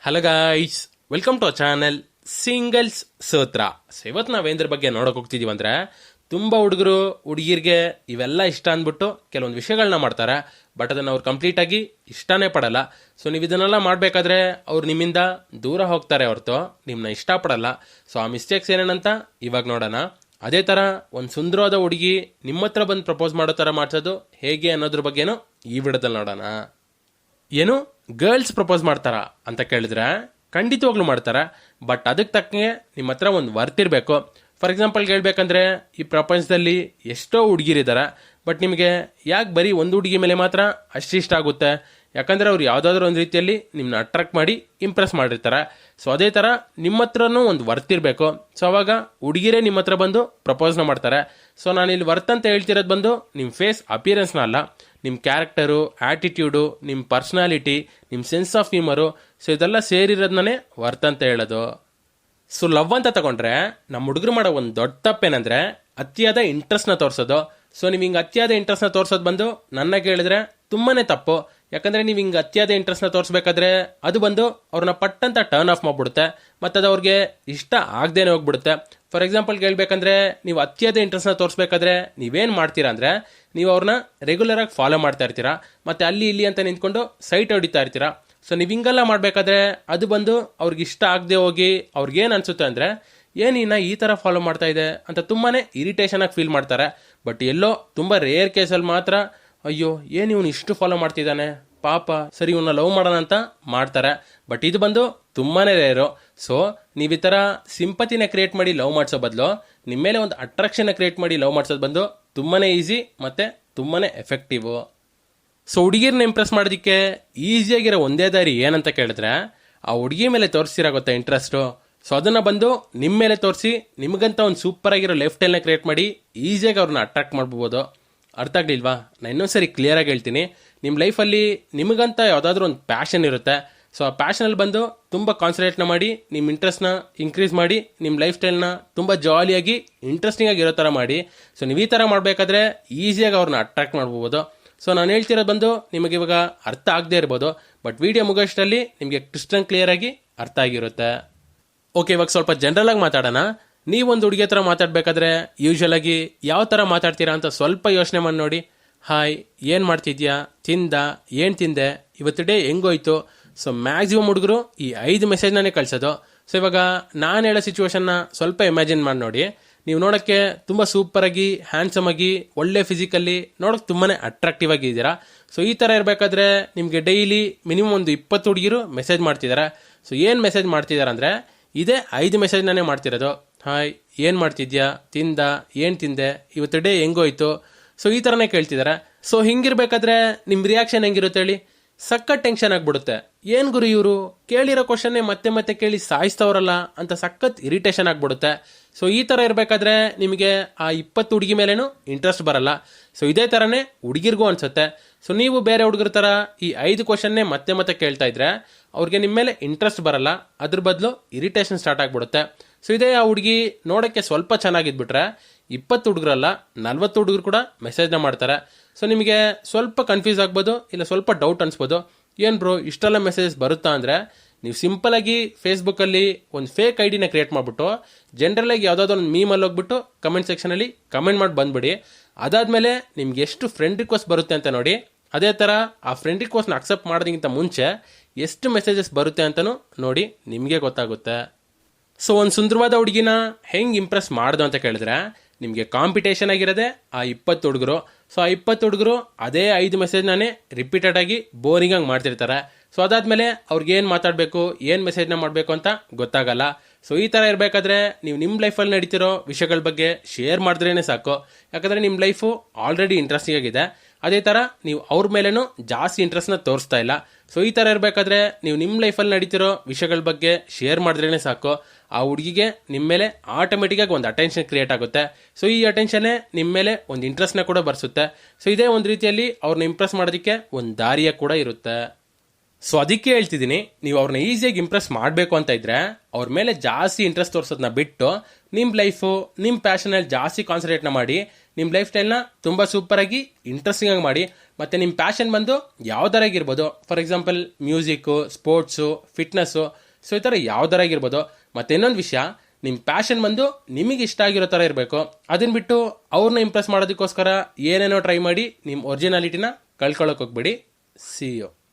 Hello guys, welcome to our channel singles Sutra. ಇವತ್ತು ನಾವೇಂದ್ರ ಬಗ್ಗೆ ನೋಡೋಕೆ ಹೋಗ್ತಿದೀವಿ ಅಂದ್ರೆ, ತುಂಬ ಹುಡುಗರು ಹುಡುಗಿರಿಗೆ ಇವೆಲ್ಲ ಇಷ್ಟ ಅಂದ್ಬಿಟ್ಟು ಕೆಲವೊಂದು ವಿಷಯಗಳನ್ನ ಮಾಡ್ತಾರೆ. ಬಟ್ ಅದನ್ನು ಅವ್ರು ಕಂಪ್ಲೀಟಾಗಿ ಇಷ್ಟನೇ ಪಡಲ್ಲ. ಸೊ ನೀವು ಇದನ್ನೆಲ್ಲ ಮಾಡಬೇಕಾದ್ರೆ ಅವ್ರು ನಿಮ್ಮಿಂದ ದೂರ ಹೋಗ್ತಾರೆ ಹೊರತು ನಿಮ್ಮನ್ನ ಇಷ್ಟಪಡಲ್ಲ. ಸೊ ಆ ಮಿಸ್ಟೇಕ್ಸ್ ಏನೇನಂತ ಇವಾಗ ನೋಡೋಣ. ಅದೇ ಥರ ಒಂದು ಸುಂದರವಾದ ಹುಡುಗಿ ನಿಮ್ಮ ಹತ್ರ ಬಂದು ಪ್ರಪೋಸ್ ಮಾಡೋ ಥರ ಮಾಡಿಸೋದು ಹೇಗೆ ಅನ್ನೋದ್ರ ಬಗ್ಗೆನೂ ಈ ವಿಡಿಯೋದಲ್ಲಿ ನೋಡೋಣ. ಏನು ಗರ್ಲ್ಸ್ ಪ್ರಪೋಸ್ ಮಾಡ್ತಾರ ಅಂತ ಕೇಳಿದ್ರೆ ಖಂಡಿತವಾಗ್ಲೂ ಮಾಡ್ತಾರೆ. ಬಟ್ ಅದಕ್ಕೆ ತಕ್ಕಂಗೆ ನಿಮ್ಮ ಹತ್ರ ಒಂದು ವರ್ತ್ ಇರಬೇಕು. ಫಾರ್ ಎಕ್ಸಾಂಪಲ್ಗೆ ಹೇಳ್ಬೇಕಂದ್ರೆ, ಈ ಪ್ರಪಂಚದಲ್ಲಿ ಎಷ್ಟೋ ಹುಡುಗಿರಿದ್ದಾರೆ. ಬಟ್ ನಿಮಗೆ ಯಾಕೆ ಬರೀ ಒಂದು ಹುಡುಗಿ ಮೇಲೆ ಮಾತ್ರ ಅಷ್ಟಿಷ್ಟ ಆಗುತ್ತೆ? ಯಾಕಂದರೆ ಅವ್ರು ಯಾವುದಾದ್ರೂ ಒಂದು ರೀತಿಯಲ್ಲಿ ನಿಮ್ಮನ್ನ ಅಟ್ರಾಕ್ಟ್ ಮಾಡಿ ಇಂಪ್ರೆಸ್ ಮಾಡಿರ್ತಾರೆ. ಸೊ ಅದೇ ಥರ ನಿಮ್ಮ ಹತ್ರನೂ ಒಂದು ವರ್ತ್ ಇರಬೇಕು. ಸೊ ಅವಾಗ ಹುಡುಗಿರೇ ನಿಮ್ಮ ಹತ್ರ ಬಂದು ಪ್ರಪೋಸ್ನ ಮಾಡ್ತಾರೆ. ಸೊ ನಾನಿಲ್ಲಿ ವರ್ತ್ ಅಂತ ಹೇಳ್ತಿರೋದು ಬಂದು ನಿಮ್ಮ ಫೇಸ್ ಅಪಿಯರೆನ್ಸ್ನ ಅಲ್ಲ, ನಿಮ್ಮ ಕ್ಯಾರೆಕ್ಟರು, ಆ್ಯಟಿಟ್ಯೂಡು, ನಿಮ್ಮ ಪರ್ಸ್ನಾಲಿಟಿ, ನಿಮ್ಮ ಸೆನ್ಸ್ ಆಫ್ ಹ್ಯೂಮರು. ಸೊ ಇದೆಲ್ಲ ಸೇರಿರೋದನ್ನೇ ವರ್ತ್ ಅಂತ ಹೇಳೋದು. ಸೊ ಲವ್ ಅಂತ ತಗೊಂಡ್ರೆ ನಮ್ಮ ಹುಡುಗರು ಮಾಡೋ ಒಂದು ದೊಡ್ಡ ತಪ್ಪೇನಂದ್ರೆ ಅತಿಯಾದ ಇಂಟ್ರೆಸ್ಟ್ನ ತೋರಿಸೋದು. ಸೊ ನೀವು ಹಿಂಗೆ ಅತಿಯಾದ ಇಂಟ್ರೆಸ್ಟ್ನ ತೋರಿಸೋದು ಬಂದು ನನ್ನ ಕೇಳಿದ್ರೆ ತುಂಬಾನೇ ತಪ್ಪು. ಯಾಕಂದರೆ ನೀವು ಹಿಂಗೆ ಅತಿಯಾದ ಇಂಟ್ರೆಸ್ಟ್ನ ತೋರಿಸ್ಬೇಕಾದ್ರೆ ಅದು ಬಂದು ಅವ್ರನ್ನ ಪಟ್ಟಂತ ಟರ್ನ್ ಆಫ್ ಮಾಡಿಬಿಡುತ್ತೆ. ಮತ್ತು ಅದು ಅವ್ರಿಗೆ ಇಷ್ಟ ಆಗದೇನೆ ಹೋಗ್ಬಿಡುತ್ತೆ. ಫಾರ್ ಎಕ್ಸಾಂಪಲ್ಗೆ ಹೇಳ್ಬೇಕಂದ್ರೆ, ನೀವು ಅತಿಯಾದ ಇಂಟ್ರೆಸ್ಟ್ನ ತೋರಿಸ್ಬೇಕಾದ್ರೆ ನೀವೇನು ಮಾಡ್ತೀರಾ ಅಂದರೆ, ನೀವು ಅವ್ರನ್ನ ರೆಗ್ಯುಲರಾಗಿ ಫಾಲೋ ಮಾಡ್ತಾ ಇರ್ತೀರಾ. ಮತ್ತು ಅಲ್ಲಿ ಇಲ್ಲಿ ಅಂತ ನಿಂತ್ಕೊಂಡು ಸೈಟ್ ಹೊಡಿತಾ ಇರ್ತೀರಾ. ಸೊ ನೀವು ಹಿಂಗೆಲ್ಲ ಮಾಡಬೇಕಾದ್ರೆ ಅದು ಬಂದು ಅವ್ರಿಗೆ ಇಷ್ಟ ಆಗದೆ ಹೋಗಿ ಅವ್ರಿಗೇನು ಅನಿಸುತ್ತೆ ಅಂದರೆ, ಏನಿನ್ನ ಈ ಥರ ಫಾಲೋ ಮಾಡ್ತಾ ಇದೆ ಅಂತ ತುಂಬಾ ಇರಿಟೇಷನಾಗಿ ಫೀಲ್ ಮಾಡ್ತಾರೆ. ಬಟ್ ಎಲ್ಲೋ ತುಂಬ ರೇರ್ ಕೇಸಲ್ಲಿ ಮಾತ್ರ, ಅಯ್ಯೋ ಏನು ಇವನು ಇಷ್ಟು ಫಾಲೋ ಮಾಡ್ತಿದ್ದಾನೆ ಪಾಪ, ಸರಿ ಇವನ್ನ ಲವ್ ಮಾಡೋಣ ಅಂತ ಮಾಡ್ತಾರೆ. ಬಟ್ ಇದು ಬಂದು ತುಂಬಾ ರೇರು. ಸೊ ನೀವು ಈ ಥರ ಸಿಂಪತಿನ ಕ್ರಿಯೇಟ್ ಮಾಡಿ ಲವ್ ಮಾಡಿಸೋ ಬದಲು ನಿಮ್ಮ ಮೇಲೆ ಒಂದು ಅಟ್ರಾಕ್ಷನ್ನ ಕ್ರಿಯೇಟ್ ಮಾಡಿ ಲವ್ ಮಾಡಿಸೋದು ಬಂದು ತುಂಬಾ ಈಸಿ ಮತ್ತು ತುಂಬಾ ಎಫೆಕ್ಟಿವ್. ಸೊ ಹುಡುಗಿರನ್ನ ಇಂಪ್ರೆಸ್ ಮಾಡೋದಕ್ಕೆ ಈಸಿಯಾಗಿರೋ ಒಂದೇ ದಾರಿ ಏನಂತ ಕೇಳಿದ್ರೆ, ಆ ಹುಡುಗಿ ಮೇಲೆ ತೋರಿಸ್ತಿರೋ ಗೊತ್ತಾ ಇಂಟ್ರೆಸ್ಟು. ಸೊ ಅದನ್ನು ಬಂದು ನಿಮ್ಮ ಮೇಲೆ ತೋರಿಸಿ ನಿಮಗಂತ ಒಂದು ಸೂಪರ್ ಆಗಿರೋ ಲೈಫ್ ಸ್ಟೈಲ್ನ ಕ್ರಿಯೇಟ್ ಮಾಡಿ ಈಸಿಯಾಗಿ ಅವ್ರನ್ನ ಅಟ್ರಾಕ್ಟ್ ಮಾಡ್ಬೋದು. ಅರ್ಥ ಆಗಲಿಲ್ವಾ? ನಾನು ಇನ್ನೊಂದ್ಸರಿ ಕ್ಲಿಯರಾಗಿ ಹೇಳ್ತೀನಿ. ನಿಮ್ಮ ಲೈಫಲ್ಲಿ ನಿಮಗಂತ ಯಾವುದಾದ್ರೂ ಒಂದು ಪ್ಯಾಷನ್ ಇರುತ್ತೆ. ಸೊ ಆ ಪ್ಯಾಷನಲ್ಲಿ ಬಂದು ತುಂಬ ಕಾನ್ಸಂಟ್ರೇಟ್ನ ಮಾಡಿ ನಿಮ್ಮ ಇಂಟ್ರೆಸ್ಟ್ನ ಇನ್ಕ್ರೀಸ್ ಮಾಡಿ ನಿಮ್ಮ ಲೈಫ್ ಸ್ಟೈಲ್ನ ತುಂಬ ಜಾಲಿಯಾಗಿ ಇಂಟ್ರೆಸ್ಟಿಂಗ್ ಆಗಿರೋ ಥರ ಮಾಡಿ. ಸೊ ನೀವು ಈ ಥರ ಮಾಡಬೇಕಾದ್ರೆ ಈಸಿಯಾಗಿ ಅವ್ರನ್ನ ಅಟ್ರಾಕ್ಟ್ ಮಾಡ್ಬೋದು. ಸೊ ನಾನು ಹೇಳ್ತಿರೋದು ಬಂದು ನಿಮಗೆ ಇವಾಗ ಅರ್ಥ ಆಗದೆ ಇರ್ಬೋದು, ಬಟ್ ವಿಡಿಯೋ ಮುಗೋಷ್ಟರಲ್ಲಿ ನಿಮಗೆ ಕ್ರಿಸ್ಟಲ್ ಕ್ಲಿಯರ್ ಆಗಿ ಅರ್ಥ ಆಗಿರುತ್ತೆ. ಓಕೆ, ಇವಾಗ ಸ್ವಲ್ಪ ಜನರಲ್ ಆಗಿ ಮಾತಾಡೋಣ. ನೀವೊಂದು ಹುಡುಗಿ ಹತ್ರ ಮಾತಾಡಬೇಕಾದ್ರೆ ಯೂಶುವಲ್ ಆಗಿ ಯಾವ ಥರ ಮಾತಾಡ್ತೀರಾ ಅಂತ ಸ್ವಲ್ಪ ಯೋಚನೆ ಮಾಡಿ ನೋಡಿ. ಹಾಯ್, ಏನು ಮಾಡ್ತಿದ್ಯಾ, ಏನು ತಿಂದೆ, ಇವತ್ತು ಡೇ ಹೆಂಗೋಯ್ತು. ಸೊ ಮ್ಯಾಕ್ಸಿಮಮ್ ಹುಡುಗರು ಈ 5 ಮೆಸೇಜ್ನೇ ಕಳಿಸೋದು. ಸೊ ಇವಾಗ ನಾನು ಹೇಳೋ ಸಿಚುವೇಶನ್ನ ಸ್ವಲ್ಪ ಇಮ್ಯಾಜಿನ್ ಮಾಡಿ ನೋಡಿ. ನೀವು ನೋಡೋಕ್ಕೆ ತುಂಬ ಸೂಪರಾಗಿ, ಹ್ಯಾಂಡ್ಸಮ್ ಆಗಿ, ಒಳ್ಳೆ ಫಿಸಿಕಲ್ಲಿ ನೋಡೋಕೆ ತುಂಬಾ ಅಟ್ರಾಕ್ಟಿವ್ ಆಗಿದ್ದೀರಾ. ಸೊ ಈ ಥರ ಇರಬೇಕಾದ್ರೆ ನಿಮಗೆ ಡೈಲಿ ಮಿನಿಮಮ್ ಒಂದು 20 ಹುಡುಗಿರು ಮೆಸೇಜ್ ಮಾಡ್ತಿದ್ದಾರೆ. ಸೊ ಏನು ಮೆಸೇಜ್ ಮಾಡ್ತಿದ್ದಾರೆ ಅಂದರೆ, ಇದೇ 5 ಮೆಸೇಜ್ನೇ ಮಾಡ್ತಿರೋದು. ಹಾಯ್, ಏನು ಮಾಡ್ತಿದ್ಯಾ, ಏನು ತಿಂದೆ, ಇವತ್ತು ಡೇ ಹೆಂಗೋಯ್ತು. ಸೊ ಈ ಥರನೇ ಕೇಳ್ತಿದ್ದಾರೆ. ಸೊ ಹಿಂಗಿರ್ಬೇಕಾದ್ರೆ ನಿಮ್ಮ ರಿಯಾಕ್ಷನ್ ಹೆಂಗಿರುತ್ತೆ ಹೇಳಿ? ಸಖತ್ ಟೆನ್ಷನ್ ಆಗಿಬಿಡುತ್ತೆ. ಏನು ಗುರು ಇವರು ಕೇಳಿರೋ ಕ್ವಶನ್ನೇ ಮತ್ತೆ ಮತ್ತೆ ಕೇಳಿ ಸಾಯಿಸ್ತವ್ರಲ್ಲ ಅಂತ ಸಖತ್ ಇರಿಟೇಷನ್ ಆಗಿಬಿಡುತ್ತೆ. ಸೊ ಈ ಥರ ಇರಬೇಕಾದ್ರೆ ನಿಮಗೆ ಆ 20 ಹುಡುಗಿ ಮೇಲೇನು ಇಂಟ್ರೆಸ್ಟ್ ಬರಲ್ಲ. ಸೊ ಇದೇ ಥರನೇ ಹುಡುಗಿರ್ಗೂ ಅನಿಸುತ್ತೆ. ಸೊ ನೀವು ಬೇರೆ ಹುಡುಗರ ಥರ ಈ 5 ಕ್ವಶನ್ನೇ ಮತ್ತೆ ಮತ್ತೆ ಕೇಳ್ತಾ ಇದ್ರೆ ಅವ್ರಿಗೆ ನಿಮ್ಮ ಮೇಲೆ ಇಂಟ್ರೆಸ್ಟ್ ಬರಲ್ಲ, ಅದ್ರ ಬದಲು ಇರಿಟೇಷನ್ ಸ್ಟಾರ್ಟ್ ಆಗಿಬಿಡುತ್ತೆ. ಸೊ ಇದೇ ಆ ಹುಡುಗಿ ನೋಡೋಕ್ಕೆ ಸ್ವಲ್ಪ ಚೆನ್ನಾಗಿದ್ಬಿಟ್ರೆ 20 ಹುಡುಗರಲ್ಲ 40 ಹುಡುಗರು ಕೂಡ ಮೆಸೇಜ್ನ ಮಾಡ್ತಾರೆ. ಸೊ ನಿಮಗೆ ಸ್ವಲ್ಪ ಕನ್ಫ್ಯೂಸ್ ಆಗ್ಬೋದು, ಇಲ್ಲ ಸ್ವಲ್ಪ ಡೌಟ್ ಅನಿಸ್ಬೋದು. ಏನು ಬ್ರೋ ಇಷ್ಟೆಲ್ಲ ಮೆಸೇಜಸ್ ಬರುತ್ತಾ ಅಂದರೆ, ನೀವು ಸಿಂಪಲಾಗಿ ಫೇಸ್ಬುಕ್ಕಲ್ಲಿ ಒಂದು ಫೇಕ್ ಐಡಿನ ಕ್ರಿಯೇಟ್ ಮಾಡಿಬಿಟ್ಟು ಜನರಲಾಗಿ ಯಾವುದಾದ್ರೂ ಒಂದು ಮೀಮಲ್ಲಿ ಹೋಗ್ಬಿಟ್ಟು ಕಮೆಂಟ್ ಸೆಕ್ಷನಲ್ಲಿ ಕಮೆಂಟ್ ಮಾಡಿ ಬಂದ್ಬಿಡಿ. ಅದಾದಮೇಲೆ ನಿಮ್ಗೆ ಎಷ್ಟು ಫ್ರೆಂಡ್ ರಿಕ್ವೆಸ್ಟ್ ಬರುತ್ತೆ ಅಂತ ನೋಡಿ. ಅದೇ ಥರ ಆ ಫ್ರೆಂಡ್ ರಿಕ್ವೆಸ್ಟ್ನ ಅಕ್ಸೆಪ್ಟ್ ಮಾಡೋದಕ್ಕಿಂತ ಮುಂಚೆ ಎಷ್ಟು ಮೆಸೇಜಸ್ ಬರುತ್ತೆ ಅಂತಲೂ ನೋಡಿ, ನಿಮಗೆ ಗೊತ್ತಾಗುತ್ತೆ. ಸೊ ಒಂದು ಸುಂದರವಾದ ಹುಡುಗಿನ ಹೆಂಗೆ ಇಂಪ್ರೆಸ್ ಮಾಡೋದು ಅಂತ ಕೇಳಿದ್ರೆ, ನಿಮಗೆ ಕಾಂಪಿಟೇಷನ್ ಆಗಿರೋದೆ ಆ 20 ಹುಡುಗರು. ಸೊ ಆ 20 ಹುಡುಗರು ಅದೇ 5 ಮೆಸೇಜ್ನೇ ರಿಪೀಟೆಡ್ ಆಗಿ ಬೋರಿಂಗಾಗಿ ಮಾಡ್ತಿರ್ತಾರೆ. ಸೊ ಅದಾದಮೇಲೆ ಅವ್ರಿಗೆ ಏನು ಮಾತಾಡಬೇಕು, ಏನು ಮೆಸೇಜ್ನ ಮಾಡಬೇಕು ಅಂತ ಗೊತ್ತಾಗಲ್ಲ. ಸೊ ಈ ಥರ ಇರಬೇಕಾದ್ರೆ ನೀವು ನಿಮ್ಮ ಲೈಫಲ್ಲಿ ನಡೀತಿರೋ ವಿಷಯಗಳ ಬಗ್ಗೆ ಶೇರ್ ಮಾಡಿದ್ರೇ ಸಾಕು. ಯಾಕಂದರೆ ನಿಮ್ಮ ಲೈಫು ಆಲ್ರೆಡಿ ಇಂಟ್ರೆಸ್ಟಿಂಗ್ ಆಗಿದೆ. ಅದೇ ಥರ ನೀವು ಅವ್ರ ಮೇಲೇನೂ ಜಾಸ್ತಿ ಇಂಟ್ರೆಸ್ಟ್ನ ತೋರಿಸ್ತಾ ಇಲ್ಲ. ಸೊ ಈ ಥರ ಇರಬೇಕಾದ್ರೆ ನೀವು ನಿಮ್ಮ ಲೈಫಲ್ಲಿ ನಡೀತಿರೋ ವಿಷಯಗಳ ಬಗ್ಗೆ ಶೇರ್ ಮಾಡಿದ್ರೇ ಸಾಕು. ಆ ಹುಡುಗಿಗೆ ನಿಮ್ಮ ಮೇಲೆ ಆಟೋಮೆಟಿಕ್ಕಾಗಿ ಒಂದು ಅಟೆನ್ಷನ್ ಕ್ರಿಯೇಟ್ ಆಗುತ್ತೆ. ಸೊ ಈ ಅಟೆನ್ಷನ್ನೇ ನಿಮ್ಮ ಮೇಲೆ ಒಂದು ಇಂಟ್ರೆಸ್ಟ್ನ ಕೂಡ ಬರ್ಸುತ್ತೆ. ಸೊ ಇದೇ ಒಂದು ರೀತಿಯಲ್ಲಿ ಅವ್ರನ್ನ ಇಂಪ್ರೆಸ್ ಮಾಡೋದಕ್ಕೆ ಒಂದು ದಾರಿಯ ಕೂಡ ಇರುತ್ತೆ. ಸೊ ಅದಕ್ಕೆ ಹೇಳ್ತಿದ್ದೀನಿ, ನೀವು ಅವ್ರನ್ನ ಈಸಿಯಾಗಿ ಇಂಪ್ರೆಸ್ ಮಾಡಬೇಕು ಅಂತ ಇದ್ರೆ ಅವ್ರ ಮೇಲೆ ಜಾಸ್ತಿ ಇಂಟ್ರೆಸ್ಟ್ ತೋರಿಸೋದನ್ನ ಬಿಟ್ಟು ನಿಮ್ಮ ಲೈಫು, ನಿಮ್ಮ ಪ್ಯಾಷನಲ್ಲಿ ಜಾಸ್ತಿ ಕಾನ್ಸಂಟ್ರೇಟ್ನ ಮಾಡಿ ನಿಮ್ಮ ಲೈಫ್ ಸ್ಟೈಲ್ನ ತುಂಬ ಸೂಪರಾಗಿ ಇಂಟ್ರೆಸ್ಟಿಂಗ್ ಆಗಿ ಮಾಡಿ. ಮತ್ತು ನಿಮ್ಮ ಪ್ಯಾಷನ್ ಬಂದು ಯಾವ್ದಾರಾಗಿರ್ಬೋದು. For example music, sports, fitness, so ಈ ಥರ ಯಾವ್ದಾರಾಗಿರ್ಬೋದು. ಮತ್ತು ಇನ್ನೊಂದು ವಿಷಯ, ನಿಮ್ಮ ಪ್ಯಾಷನ್ ಬಂದು ನಿಮಗೆ ಇಷ್ಟ ಆಗಿರೋ ಥರ ಇರಬೇಕು. ಅದನ್ನ ಬಿಟ್ಟು ಅವ್ರನ್ನ ಇಂಪ್ರೆಸ್ ಮಾಡೋದಕ್ಕೋಸ್ಕರ ಏನೇನೋ ಟ್ರೈ ಮಾಡಿ ನಿಮ್ಮ ಒರಿಜಿನಾಲಿಟಿನ ಕಳ್ಕೊಳ್ಳೋಕೆ ಹೋಗ್ಬೇಡಿ. See you.